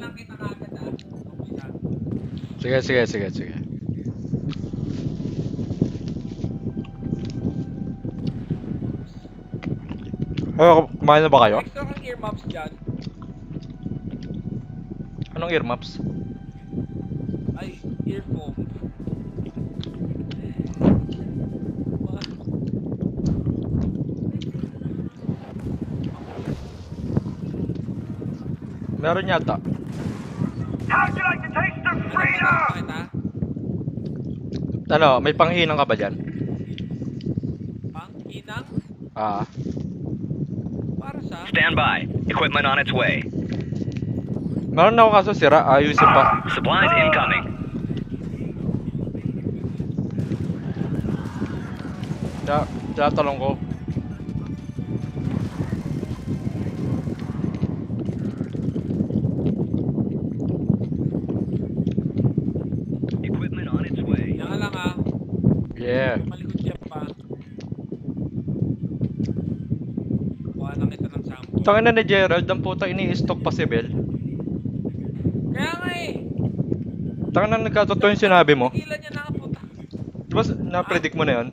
lang kita kagad ah. Okay lang. Sige, sige, sige, sige. Kumain na ba kayo? May extra kang earmuffs dyan. Anong earmuffs? Ay, earphone. Meron yata. How'd you like to taste of Ano freedom? kita? Ano, may panghinang ka ba dyan? Pang inang? Ah, Para sa? Stand by. Equipment on its way. meron na ako kaso sira. Ayusin pa. Supplies incoming. Tinatanong ko. Equipment on its way. Yan ka lang ah. Yeah. Malikot siya pa. Kuha lang kita ng sample. Tangin na ni Gerald, ang puta ini-stock pa si Bell. Kaya nga eh. Tangin na nagkatotoo yung sinabi mo. Tigilan niya na kapunta. Diba na-predict mo na yun?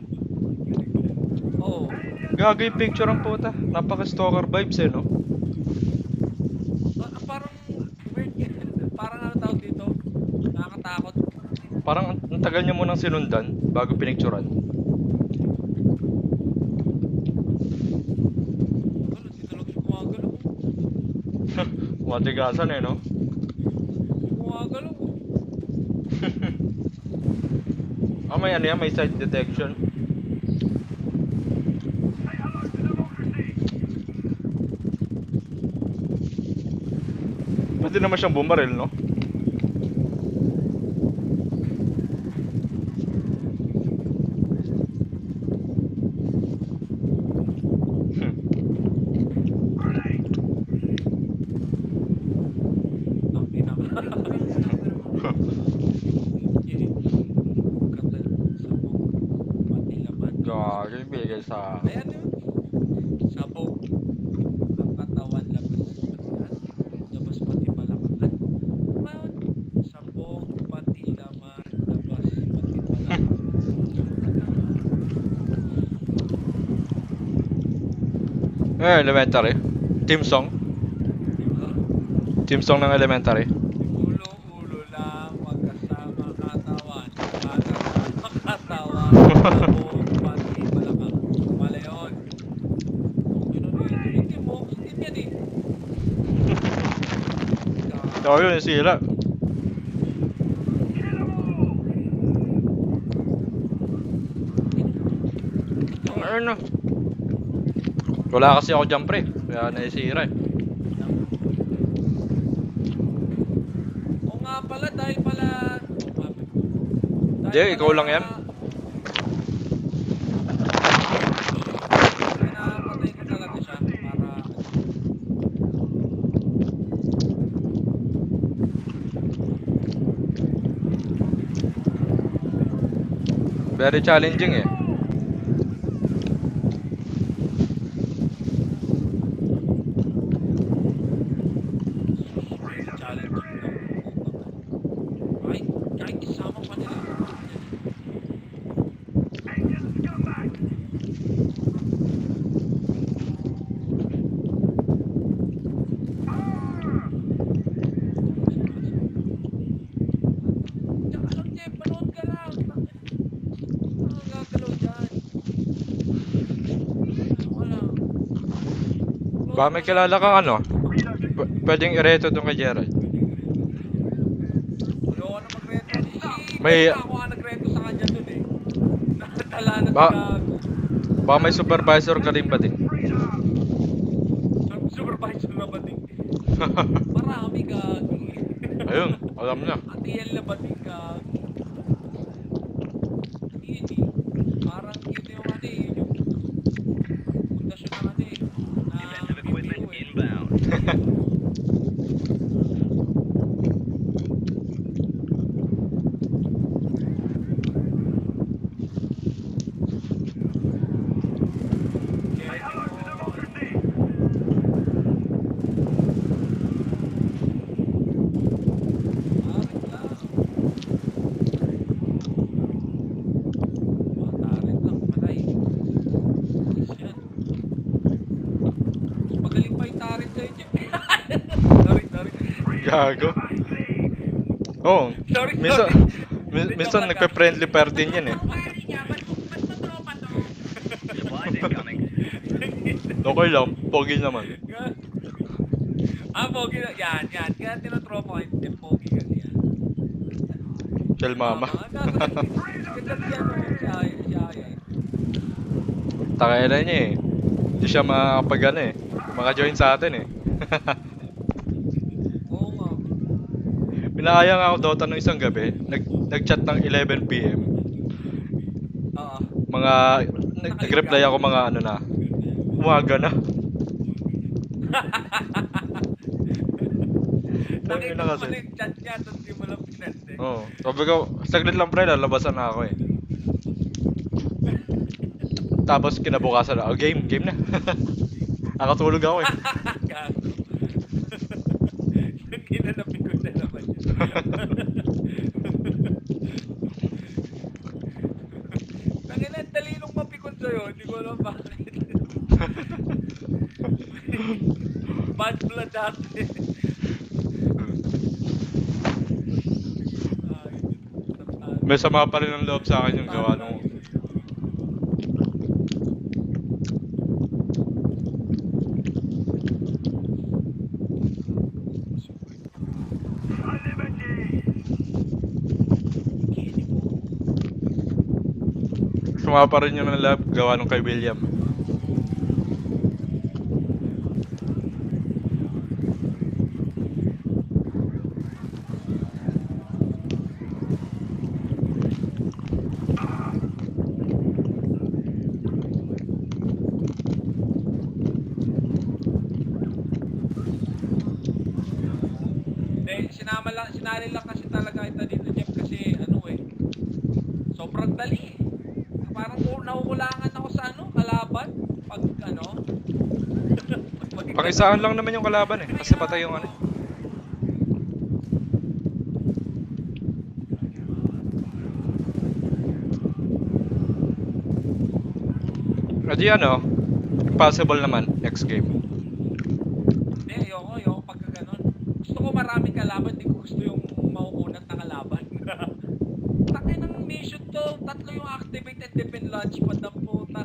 Oo. Gago yung picture ang puta. Napaka-stalker vibes eh, no? Parang weird. Parang ano tawag dito? Nakakatakot. Parang ang tagal niya munang sinundan bago pinicturan. Ano, dito lang siya gumagalaw. Matigasan eh, no? Gumagalaw. May ano yan, may side detection. Pwede naman siyang bumaril, no? Ang ina. Katal, sabog, pati laman. Gago yung bigay sa... Ayan yun. Sabog. Ang katawan labas. Labas pati balakang. Ano? Sabog, pati laman. Labas pati balakang. Elementary. Team song. Diba? Team song ng elementary. Ulo-ulo lang, magkasama katawan. Magkasama katawan. Sabog, pati balakang. Mali yun. Ano na yun? Hindi mo. Hindi yan eh. Gago yun, sila. Ano? Wala kasi ako dyan, pre. Kaya naisira eh. Oo nga pala, dahil pala... Hindi, ikaw lang yan. Pinapatay ko talaga siya para... Very challenging eh. Challenge ng ay, kahit isama pa nila. Tsaka lang, Jeff, manood ka lang. Ano gagalaw dyan? Wala. Baka may kilala kang ano? Pwedeng ireto doon kay Gerald. Ayoko na magreto. May- Ako nga nagreto sa kanya dun eh. Nakatala na Ba- gago. Baka may supervisor ka rin ba din? Supervisor na ba din? Marami gagi. Ayun, alam na. Atiyan na ba din gagi? Yun eh. Parang yun yung ano eh. Yung pundasyon ng ano eh. Defensive equipment BPO eh. inbound. Gago. Oo. Sorry, Minsan, sorry. minsan nagpe-friendly fire din yan eh. Supplies incoming. Okay lang, pogi naman. Pogi na. Yan. Kaya tinotropa ko yung pogi kasi yan. Shell mama. Takay na niya eh. Hindi siya makakapag ano eh. Maka-join sa atin eh. Oo nga. Pinakaya nga ako Dota nung isang gabi. Nag-chat ng 11 PM. Oo. Mga, nag-reply ako mga ano na. Umaga na. Nakita na mo kasi. na yung chat niya, tapos di mo lang pinante. Oo. Sabi ko, saglit lang pre, lalabasan na ako eh. Tapos kinabukasan na, game na. Nakatulog ako eh. Gago. Yung kinalabi ko na naman yun. Tangina, dali nung mapikon sa'yo, hindi ko alam bakit. Bad blood dati. May sama pa rin ang loob sa akin yung gawa nung... Suma pa rin yung loob gawa nung kay William. Sinali lang kasi talaga kita dito, Jeff, kasi ano eh, sobrang dali eh. Parang nakukulangan ako sa ano, kalaban, pag ano. Pang-isaan lang naman yung kalaban eh, kasi patay yung ano. Adi ano, impossible naman, next game. Hindi, ayoko pagka ganun. Gusto ko maraming kalaban, hindi ko gusto yung mauunat na kalaban. Takay ng mission to, 3 yung activate and defend launch pad ng puta.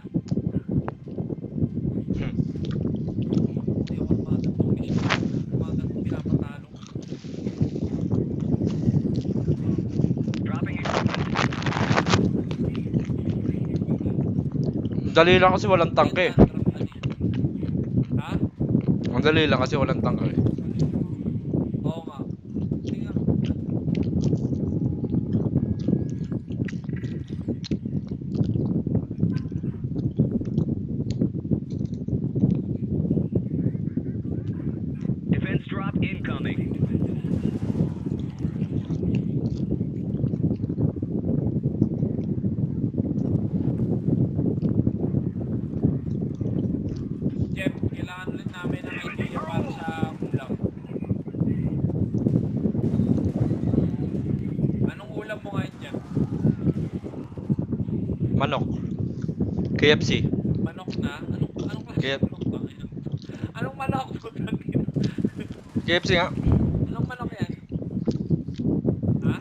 Ayoko umagat tong mission. Umagat tong pinapatalo. Dropping equipment. Dali lang kasi walang tank eh. Ha? Ang dali lang kasi walang tank eh. Oo nga. Sige nga. Defense drop incoming. Jeff, kailangan ulit namin ng idea para sa ulam. Anong ulam mo ngayon, Jeff? Manok. KFC. Manok na? Anong klase Kaya- manok ba ngayon? Anong manok? Putang ina. KFC nga. Anong manok yan? Ha?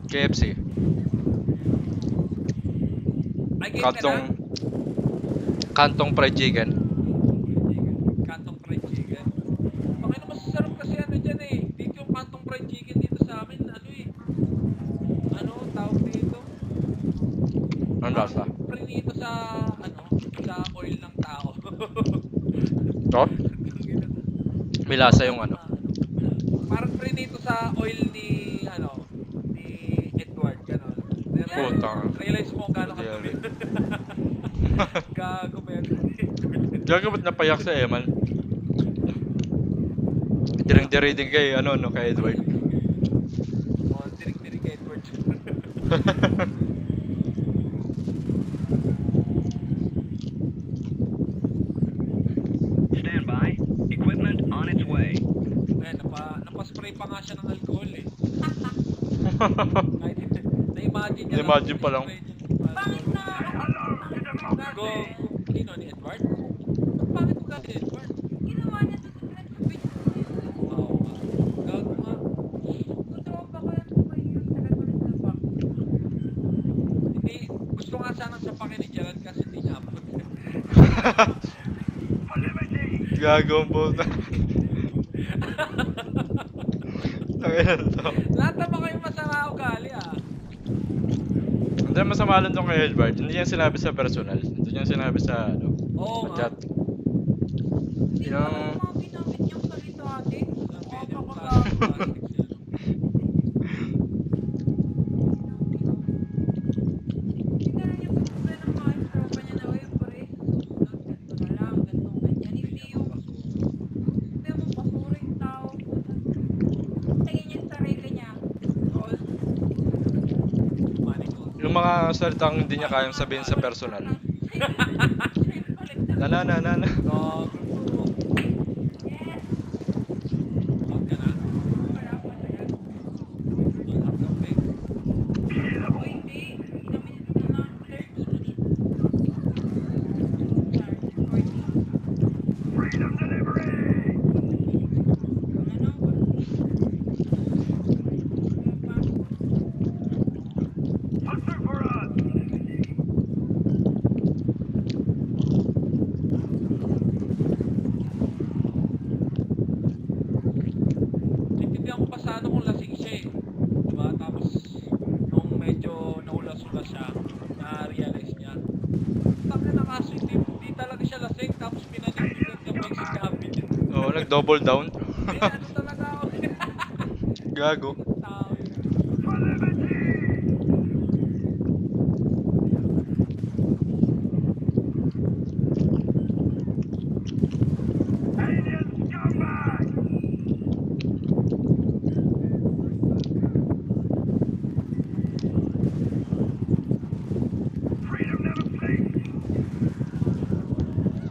KFC. Ay, game ka Kantong... na? Kantong fried chicken. Kantong fried chicken. Bakit na masasarap kasi ano dyan eh. Dito yung kantong fried chicken dito sa amin, ano eh. Ano, tawag dito? Ang lasa? Prinito sa, ano, sa oil ng tao. To? May lasa yung ano. Parang prinito sa oil ni, ano, ni Edward, gano'n. Puta. Realize mo kung gano'n Hindi, katabi. Gago, men. Gago ba't napayak sa Eman? Dirang-diri din kay, ano, no, kay Edward. Oh, tirig-tirig kay Edward. Stand by. Equipment on its way. Ayan, napaspray pa nga siya ng alcohol eh. Kahit na-imagine niya. Na-imagine pa lang. Bakit na? Go, sino ni Edward? Bakit ko ni Edward? Ginawa niya to sa pinag-video. Oo nga. Gago nga Gago ang puta. Tangina to. Lahat naman kayo masama ugali ah. Hindi, masama lang tong kay Edward. Hindi niya sinabi sa personal. Hindi niya sinabi sa ano, Oo sa nga. chat. Hindi Yung- pala yung mga ginamit niyang salita ate. Sabi niya, Napakagago. plastic siya. Hindi na lang yung pagkakas ng mga tropa niya na, "Uy, pre, susunod, ganito na lang, ganito, ganyan." Hindi yung, hindi mo pasuring tao. Tingin niya sa sarili niya. Tol. Money ko. Yung mga salitang hindi niya kayang sabihin sa personal. Na. Gago. Yes. Out ka na. Wala pa na yan. Ang harap ng peg. O hindi, ginamit niya na ng clerk. Freedom delivery! Ano? Hunter for us! Naintindihan ko pa sana kung lasing siya eh. Diba? Tapos, nung medyo naulas-ulas siya, na-realize niya. Taka na kaso, hindi talaga siya lasing. Tapos pinanindigan niya pa yung sinabi niya. Oo, nag-double down. Eh, ano talaga ako? Gago. Tao yun.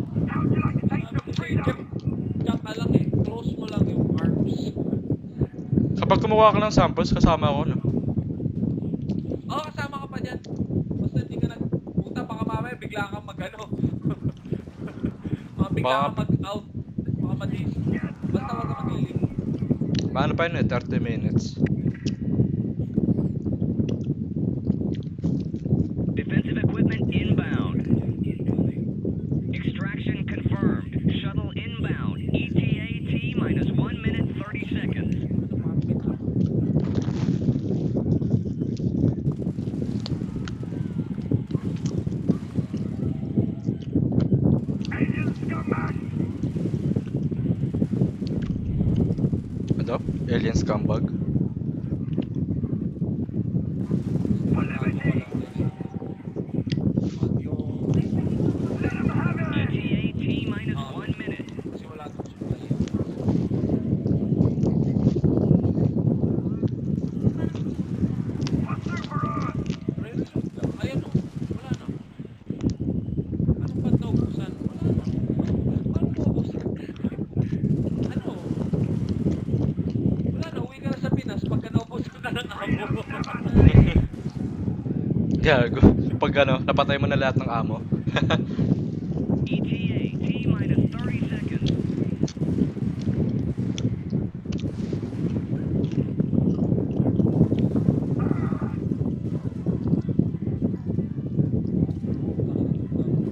Sabi ko sa'yo, Jack ka lang eh. Close mo lang yung arms. Kapag kumuha ka ng samples, kasama ako, no? Oo, kasama ka pa dyan. Basta hindi ka puta, baka mamaya bigla kang mag-ano. Bigla Baka- kang mag-out. Baka madis. Basta wag ka mag-ilig. Paano pa yun eh? 30 minutes. Defensive equipment inbound. Extraction confirmed. Shuttle inbound. ETA T minus 1 minute 30 seconds. Ano? Alien scumbag? ETA T minus 1 minute. Kasi wala itong supply. Reload lang. Ayun o. Wala na. Anong ba't naubusan? Wala na. Paano naubusan? Ano? Wala na. Uwi ka na sa Pinas pagka naubusan ka ng amo. Gago. Pag ano, napatay mo na lahat ng amo. ETA T minus 30 seconds.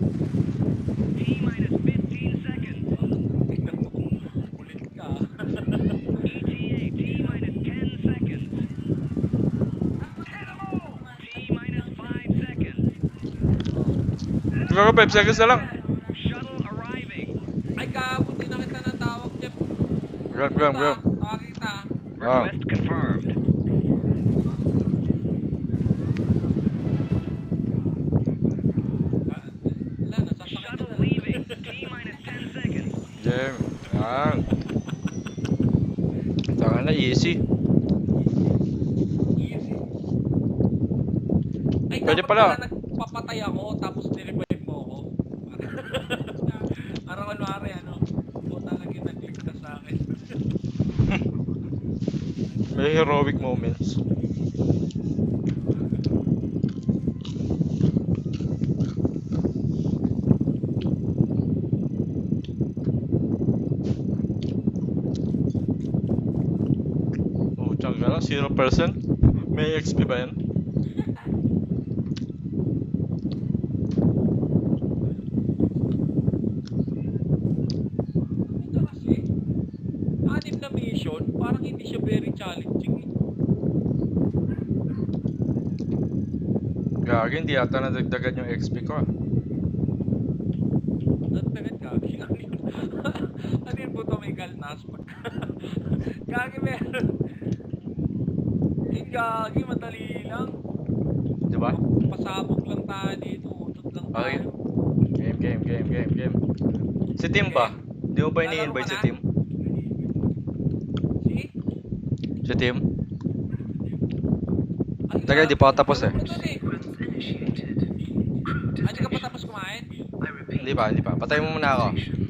T minus 15 seconds. Tingnan mo. Ulit ka. ETA T minus 10 seconds. T minus 5 seconds. Gago, 5 seconds na lang. Shuttle arriving. Ay, gago. Di na kita ng tawag, Jeff. Gram. Tawag kita. Ah. Request confirmed. Wala, nasasakit Shuttle na. leaving. T minus 10 seconds. Jem. Yan. Tanga na, easy. Easy. Ay, Pwede dapat pala. nagpapatay ako, tapos nirevive mo ako. Parang kunwari, ano, puta lang yung nagligtas sa akin. May heroic moments. Oh, tsaka lang, 0%. May XP ba yan? mission, parang hindi siya very challenging. Gagi, hindi yata nadagdagan yung XP ko ah. Nagtagat gagi. Ano yun po ito may galnas? Gagi meron. Gagi, madali lang. Diba? Pasabog lang tayo dito. Utot lang Okay. tayo. Game. Si Tim ba? Di mo ba Lalaro ini-invite ka si na? Tim? Si? Si Tim? Ay, Taga, di pa ako tapos eh. Ano to, eh? Hindi ka pa tapos kumain? Hindi pa. Patayin mo muna ako. Sige.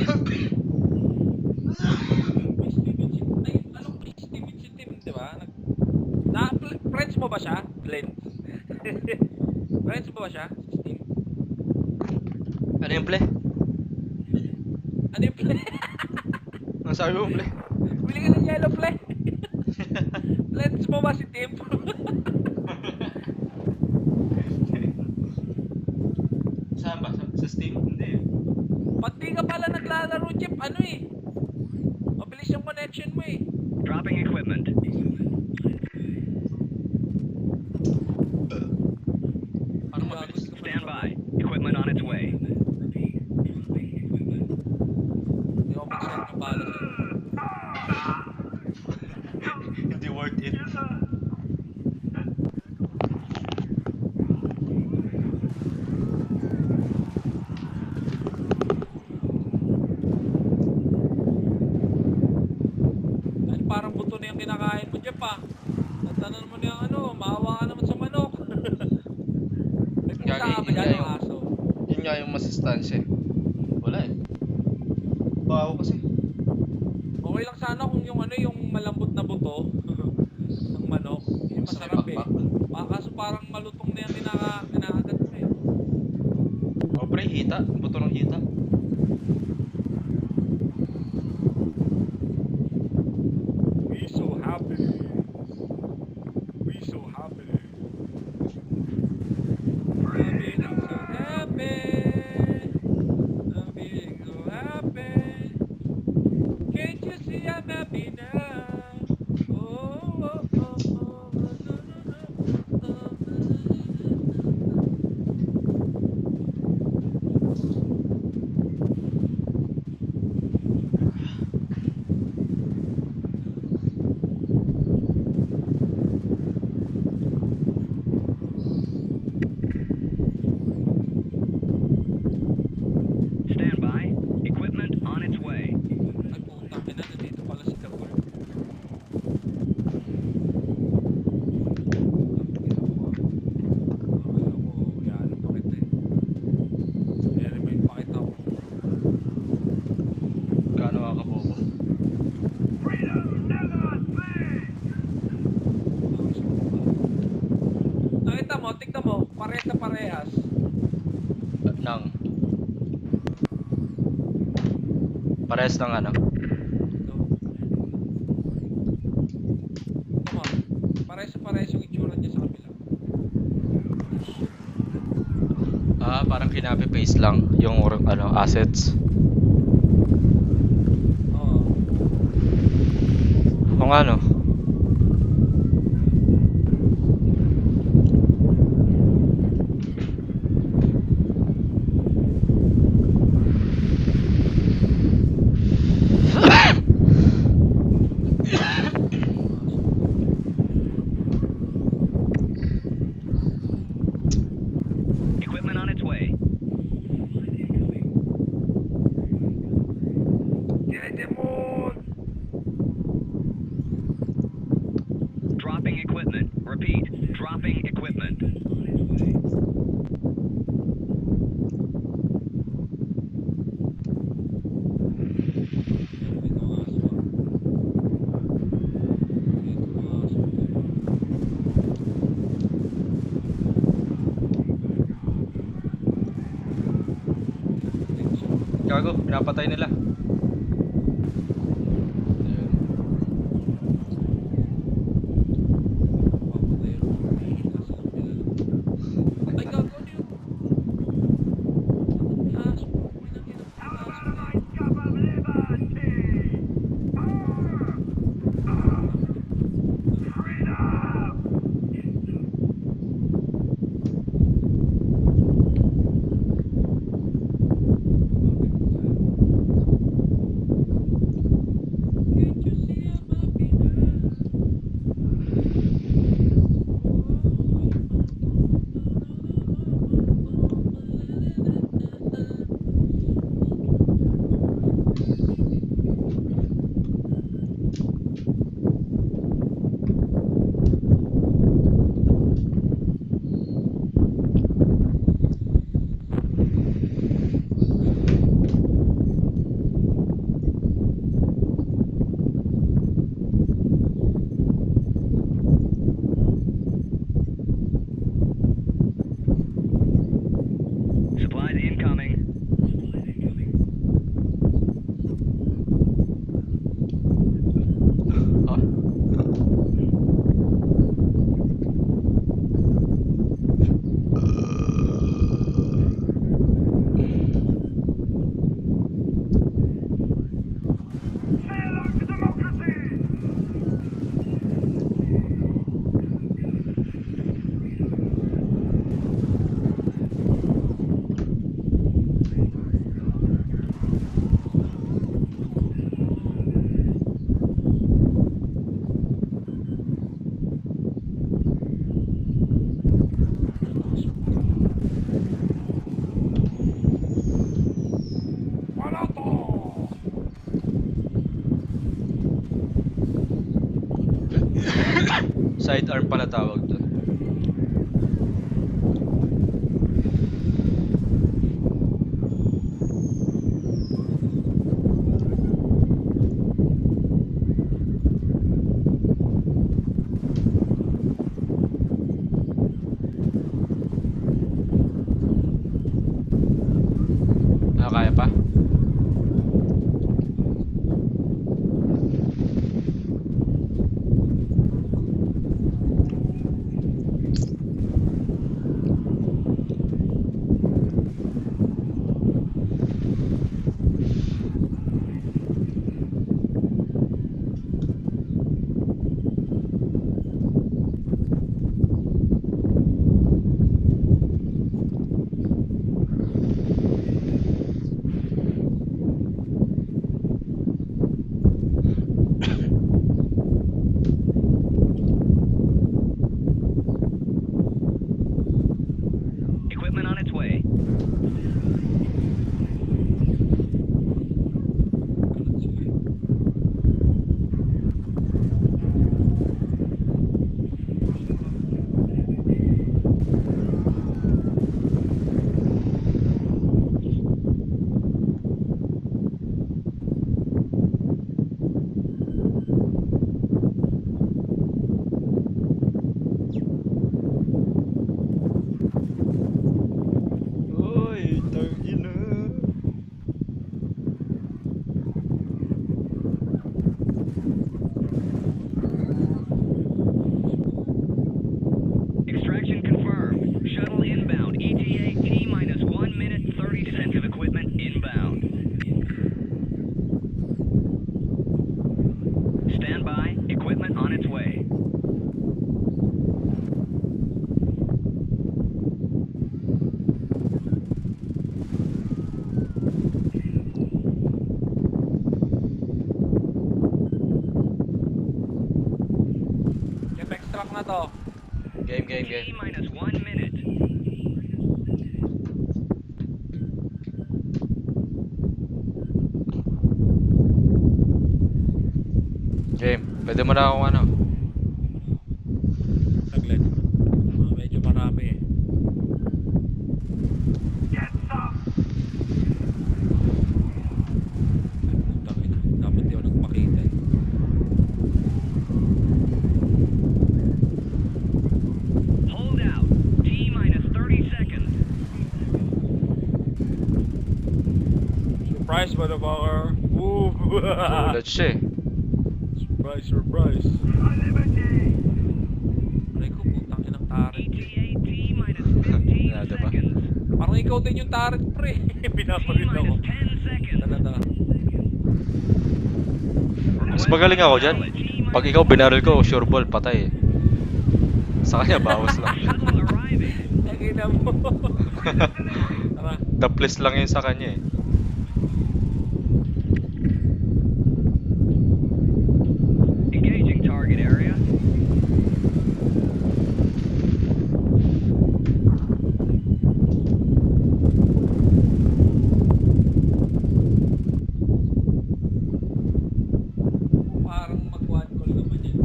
Okay. Ay, anong Steven si Tim, di ba? Friends mo ba siya? Glenn. Friends mo ba siya? Si Steve? Ano yung play? Ano yung play? Ang sabi mo play? Bili ka ng yellow play. Friends mo ba si Tim? Saan ba? Sa Steam? Hindi. Pati ka pala naglalaro, Jeff. Ano eh? Mabilis yung connection mo eh. Dropping equipment. Ano mabilis? Stand by. Equipment on its way. Hindi ako mag-send yung bala sa'yo. Hindi worth it. Ay, parang buto na yung kinakain mo, Jeff ah. Tatanan mo na yung ano, maawa ka naman sa manok. Gagi, Nagpusa ka ba yun nga dyan yung yung- aso? Yun nga yung masustansya eh. Wala eh. Baho kasi. Okay lang sana kung yung ano, yung malambot na buto ng manok. Yung Gusto may masarap eh. pakpak. Kaso parang malutong na yung kinakagat mo eh. O pre, hita. Buto ng hita. We so happy. We so happy. I'm being so happy. I'm being so happy. Can't you see I'm happy now? Oh. Stand by. Equipment on its way. Ay, putang ina, nandito pala si Kabul. Gaano ka kabobo? Nakita mo, tignan mo, parehas na parehas. Nang. Parehas ng ano? Ito. Tignan mo, parehas na parehas yung itsura niya sa kabila. Ah, parang kinapi-paste lang yung ano, assets. Oo. Kung ano. Equipment on its way. Dropping equipment. Repeat. Dropping equipment. Gago, pinapatay nila. Ayun. Papatay yung mga pihitas lang nila. Ay, gago, ano yun? Taas mo, pinangin ang taas mo. Can't you see I'm happy now? Supplies incoming. Ah. Wala to! Sidearm pala tawag doon. Kaya pa? Equipment on its way. Uy, tangina. Extraction confirmed. Shuttle inbound. ETA T minus 1 minute 30 defensive equipment inbound. Stand by. Equipment on its way. Keep extract na to. Game, game, T game. minus 1 minute. Game. Pwede mo na akong ano. Saglit. Medyo marami eh. Putang ina. Dapat di ako nagpakita eh. Hold out. T minus 30 seconds. Surprise, motherfucker! Woo! Ulat siya eh. Surprise, surprise! Aray ko, putang inang tarik. ETA T minus 15 Nada ba? seconds. Parang ikaw din yung tarik, pre. T Pinapalit ako. minus 10 seconds. Tala. Mas magaling ako dyan. Pag ikaw binaril ko, sure ball, patay eh. Sa kanya, bawas lang. Shuttle arriving. Nakina mo. Tara. Taples lang yun sa kanya eh. Engaging target area. Parang mag-one call naman yan.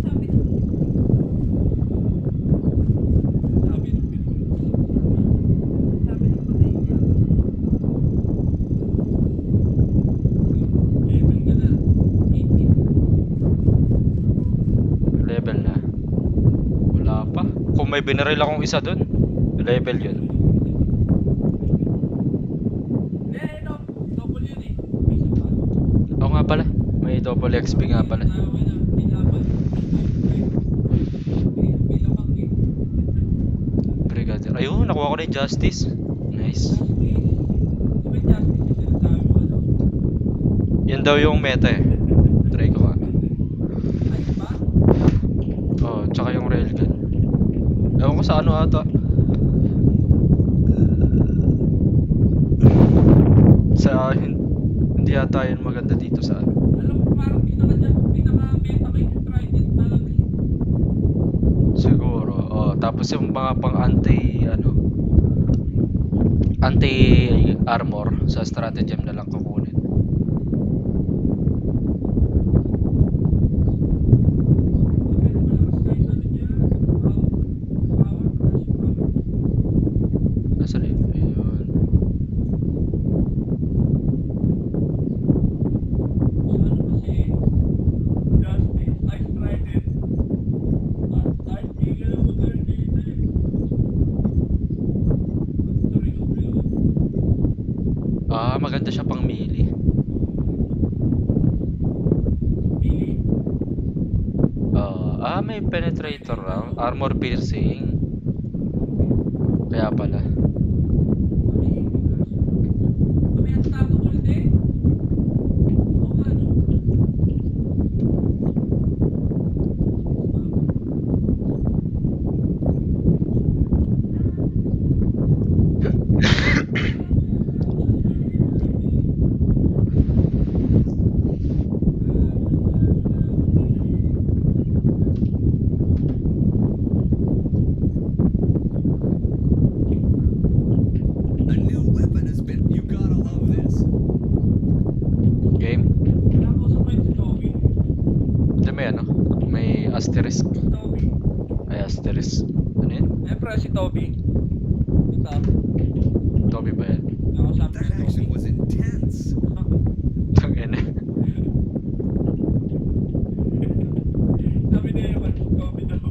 Sabi na. Sabi ng Sabi ng patay niya. level ka na. 18. Level na. Wala pa. Kung may binaril akong isa dun, level yun. Eh, no. Double yun eh. Isa pa. Oo nga pala. May double XP nga pala. Tawag na. Nilaban. Bilabang eh. Brigadier. Ayun, nakuha ko na yung justice. Nice. Diba justice yung sinasabi mo, ano? Yun daw yung meta eh. Try ko nga. Ayun ba? Oh, tsaka yung railgun. Ewan ko sa ano ata. Hindi yata yun maganda dito sa ano. Alam mo, parang pinaka-meta ko yung Trident talaga eh. Siguro. Oh, tapos yung mga pang anti armor sa stratagem na lang kukunin. Nasa na yun? Ayun. Ah, maganda siya pang melee. May penetrator round, armor piercing. Kaya pala. A new weapon has been. You gotta love this. Game. Ito may ano? May asterisk. Ay, asterisk. Ano yun? Si Toby. Ito. Toby ba yan? Nakasabi That si Toby. action was intense. Tangina. Sabi niya yung si Toby daw.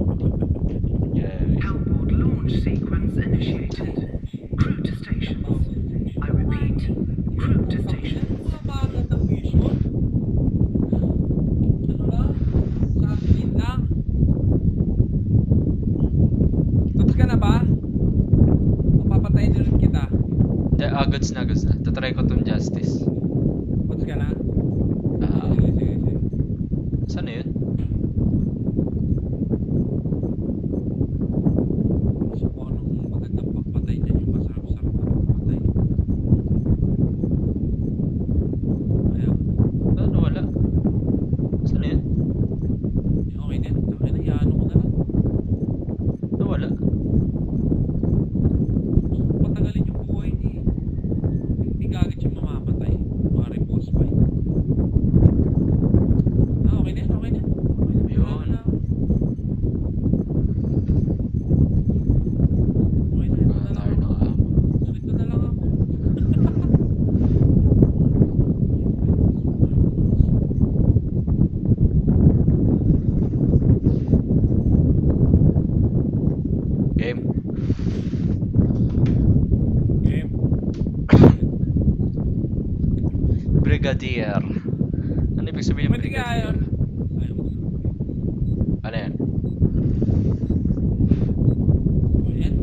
Yeah. Outboard launch sequence initiated. Crew to stations. I repeat, crew to stations. Mabagal ng mission. Ano lang? Sasabihin lang. Tapos ka na ba? Papapatayin na rin kita. Hindi, goods na. Tatry ko tong justice. Tapos ka na? Ah, Sige. saan na yun? Gusto ko anong magandang pagpatay dyan. Yung masarap-sarap na pagpatay. Ayaw. Ano, wala. Saan na yun? Okay na. Okay na. Iano ko na lang. Wala. Gusto ko patagalin yung buhay ni. Hindi kagad siya mamamatay. Mga boss fight. Okay na. kaya yun. Ano yan? Ayan.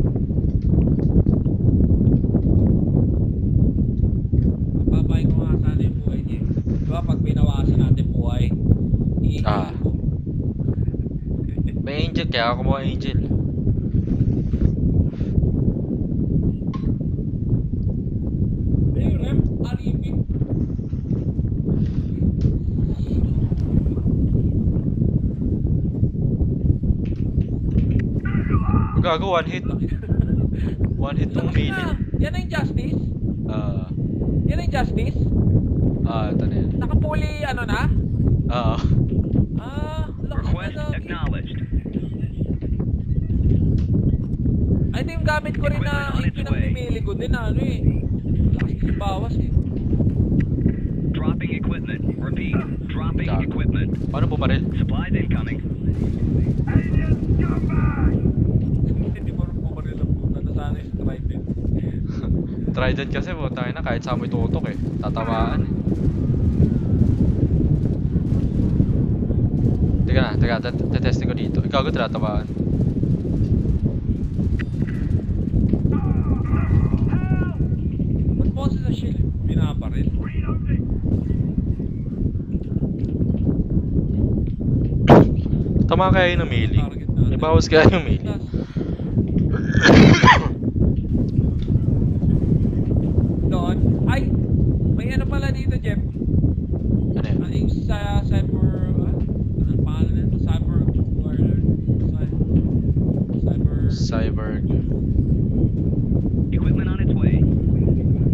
Papapain ko nga sana yung buhay niya. Diba pag binawasan natin buhay, Ah. iikot ko. May angel, kaya ako kumuha angel. Hey, Rem, alipin. Gago, one hit. One hit tong melee. Yan ang justice? Ah, Yan ang justice? ito na yan. Nakapuli ano na? Oo. Lakas Request na gagi. acknowledged. Ay, ito yung gamit ko rin na Equipment on yung its way. pinagmimili ko din ano eh. Lakas kasi bawas eh. Dropping equipment. Repeat. Dropping Gago. equipment. Paano bumaril? Supplies incoming. Hindi mo rin pumaril ang puta. Nasana yung trident. Trident kasi po, tayo na kahit sa mo itutok eh. Tatawaan eh. Teka, tetesting ko dito. Ikaw ko tinatawaan. Ba't mo kasi sa shield binabaril? Tama kaya yun ng melee. Target natin. May bawas kaya yung melee. Plus. Doon. Ay! May ano pala dito, Jeff. Ano yan? Ano yung sa cyber... Anong pangalan nito? Cyber... Cyber. Equipment on its way.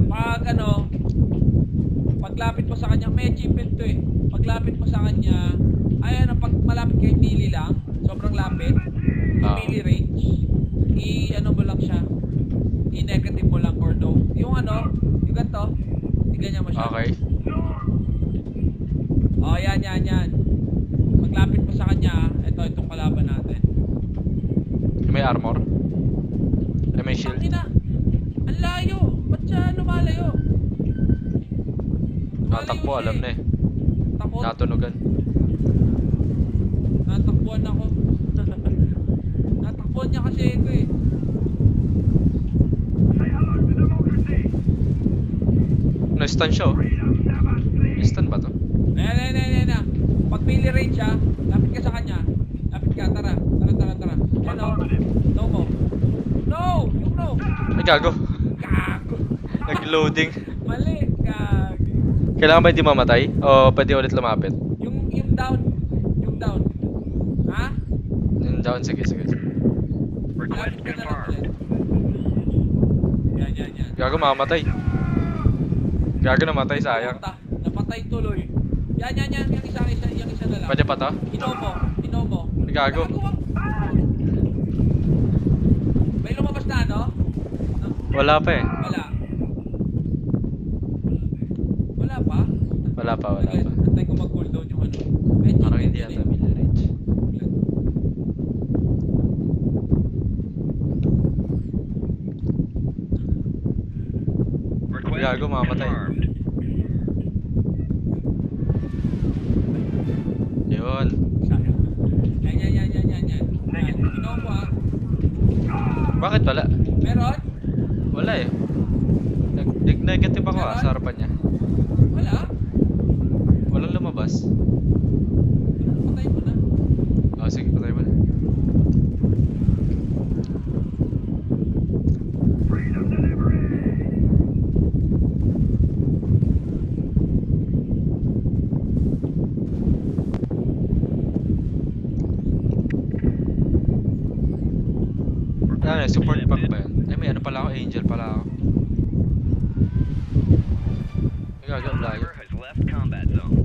Pag ano... Paglapit mo sa kanya... May achievement to eh. Paglapit mo sa kanya... Ayan, pag malapit kayo melee lang, sobrang lapit, yung Ah. melee range, i-ano mo lang siya, i-negative mo lang or no. Yung ano, yung ganito, i-ganyan mo siya. Okay. Oh, yan. Paglapit mo sa kanya, itong kalaban natin. May armor? May shield? Tangina, ang layo! Ba't siya lumalayo? Natakbo, siya alam na eh. Takot. Natunugan. Natakbuhan ako. Natakbuhan niya kasi ito eh. Na-stun siya oh. Na-stun ba to? Ayan. Pag melee range siya, lapit ka sa kanya. Lapit ka, tara. Yan o. No mo. No! Yung no! Ay, gago. Gago! Nag-loading. Mali! Gago! Kailangan ba hindi mamatay? O pwede ulit lumapit? Yung down. Yung down. Ha? Yung down, sige. Request Lapit ka na lang confirmed. ulit. Yan. Gago, mamatay. Gago, namatay, sayang. Puta, napatay tuloy. Yan. Yung isa na lang. Pwede pa to? Inomo. Gago. wag. May lumabas na ano? Wala pa eh. Wala pa? Wala pa. Antay ko mag-cooldown yung ano. May Parang achievement hindi yun yata melee range. Request Gago, mamatay. confirmed. Yun. Sayang. Yan. Inomo ah. Bakit wala? Meron? Wala eh. Nag-negative ako sa harapan niya. Wala? Walang lumabas. Patay mo na. Sige, patay mo na. Ano, support pack ba yun? May ano pala ako, angel pala ako. May gagawin layo. Survivor has left combat zone.